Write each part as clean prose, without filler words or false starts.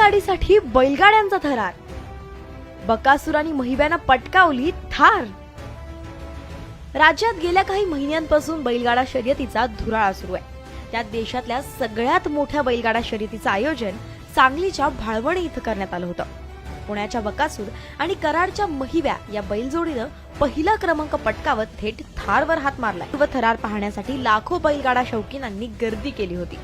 बैलगाडीसाठी बैलगाड्यांचा थरार, बकासूर आणि महिब्यानं पटकावली थार। राज्यात गेल्या काही महिन्यांपासून बैलगाडा शर्यतीचा धुराळा सुरू आहे। त्यात देशातल्या सगळ्यात मोठ्या बैलगाडा शर्यतीचं आयोजन सांगलीच्या भाळवणी इथं करण्यात आलं होतं। पुण्याच्या बकासूर आणि कराडच्या महिब्या या बैलजोडीनं पहिला क्रमांक पटकावत थेट थारवर हात मारलाय व थरार पाहण्यासाठी लाखो बैलगाडा शौकीनांनी गर्दी केली होती।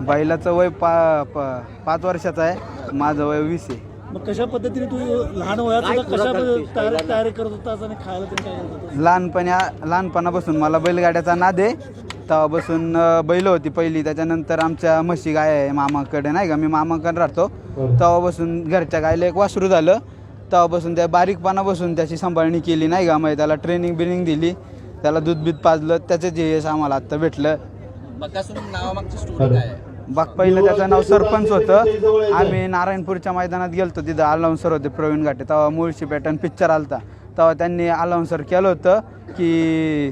बैलाचं वय 5 वर्षाचं आहे, माझं वय 20 आहे। मग कशा पद्धतीने तू लहान वयात कशा तयारी करत होतास आणि खायला काय करत होतास? लहानपणापासून मला बैलगाड्याचा नाद आहे। तेव्हापासून बैल होती पहिली, त्याच्यानंतर आमच्या म्हशी गाय आहे मामाकडे, नाही का, मी मामाकडे राहतो। तेव्हापासून घरच्या गायला एक वासरू झालं। तेव्हापासून त्या बारीकपणापासून त्याची सांभाळणी केली, नाही का, मग त्याला ट्रेनिंग बिनिंग दिली, त्याला दूध बीत पाजलं, त्याचं यश आम्हाला आत्ता भेटलं। बकासूर नावामागची स्टोरी काय आहे? पहिलं त्याचं नाव सरपंच होतं। आम्ही नारायणपूरच्या मैदानात गेलतो, तिथं अलाउन्सर होते प्रवीण घाटे। तेव्हा मुळशी पॅटर्न पिक्चर आलता, तेव्हा त्यांनी अलाउन्सर केलं होतं की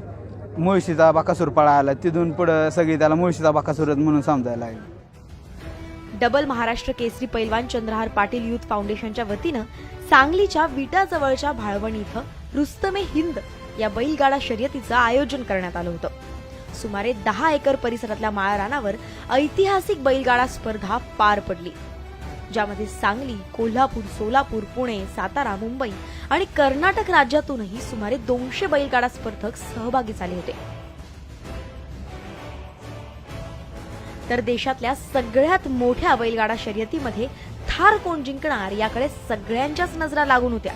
मुळशीचा बकासूर पळायला। तिथून पुढं सगळी त्याला मुळशीचा बकासूरच म्हणून समजायला लागली। डबल महाराष्ट्र केसरी पैलवान चंद्रहार पाटील युथ फाउंडेशनच्या वतीनं सांगलीच्या विटा जवळच्या भाळवणी इथं रुस्तमे हिंद या बैलगाडा शर्यतीचं आयोजन करण्यात आलं होतं। सुमारे 10 एकर परिसरातल्या माळरानावर ऐतिहासिक बैलगाडा स्पर्धा पार पडली, ज्यामध्ये सांगली, कोल्हापूर, सोलापूर, पुणे, सातारा, मुंबई आणि कर्नाटक राज्यातूनही सुमारे 200 बैलगाडा स्पर्धक सहभागी झाले होते। तर देशातल्या सगळ्यात मोठ्या बैलगाडा शर्यतीमध्ये थार कोण जिंकणार याकडे सगळ्यांच्याच नजरा लागून होत्या।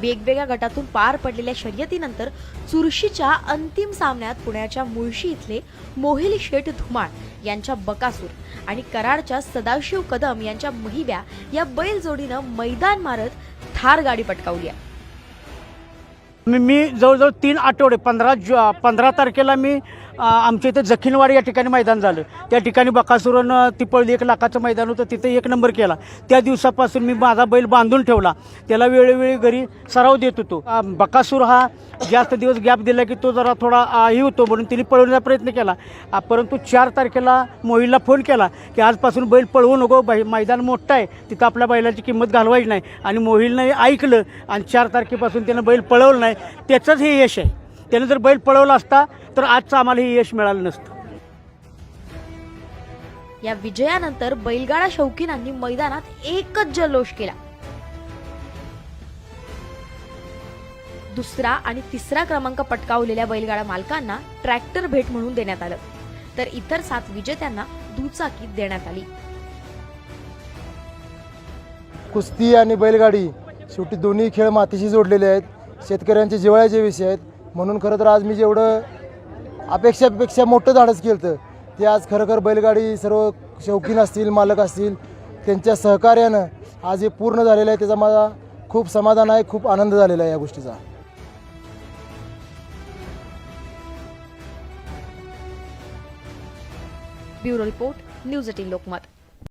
वेगवेगळ्या गटातून पार पडलेल्या शर्यतीनंतर चुरशीच्या अंतिम सामन्यात पुण्याच्या मुळशी इथले मोहिल शेठ धुमाळ यांच्या बकासूर आणि कराडच्या सदाशिव कदम यांच्या महिब्या या बैल जोडीनं मैदान मारत थार गाडी पटकावली आहे। मी जवळजवळ 3 आठवडे 15 तारखेला मी आमच्या इथे जखीनवाडी या ठिकाणी मैदान झालं। त्या ठिकाणी बकासूरनं ती पळली, 1 लाखाचं मैदान होतं, तिथे 1 नंबर केला। त्या दिवसापासून मी माझा बैल बांधून ठेवला, त्याला वेळोवेळी घरी सराव देत होतो। बकासूर हा जास्त दिवस गॅप दिला की तो जरा थोडा हे होतो, म्हणून तिने पळवण्याचा प्रयत्न केला। परंतु 4 तारखेला मोहिलला फोन केला की आजपासून बैल पळवू नको, मैदान मोठं आहे, तिथं आपल्या बैलाची किंमत घालवायची नाही। आणि मोहिलनं ऐकलं आणि 4 तारखेपासून त्यानं बैल पळवलं नाही, त्याचंच हे यश आहे। त्यानं जर बैल पळवला असता तर आजचं आम्हाला हे यश मिळालं नसतं। या विजयानंतर बैलगाडा शौकीनांनी मैदानात एकच जल्लोष केला। दुसरा आणि तिसरा क्रमांक पटकावलेल्या बैलगाडा मालकांना ट्रॅक्टर भेट म्हणून देण्यात आलं, तर इतर 7 विजेत्यांना दुचाकी देण्यात आली। कुस्ती आणि बैलगाडी शेवटी दोन्ही खेळ मातीशी जोडलेले आहेत, शेतकऱ्यांचे जिव्हाळ्याचे विषय आहेत। म्हणून खरं तर आज मी जेवढं अपेक्षापेक्षा मोठं धाडस केलं ते आज खरोखर बैलगाडी सर्व शौकीन असतील, मालक असतील, त्यांच्या सहकार्यानं आज हे पूर्ण झालेलं आहे। त्याचा मला खूप समाधान आहे, खूप आनंद झालेला आहे या गोष्टीचा। Bureau report, news 18 Lokmat.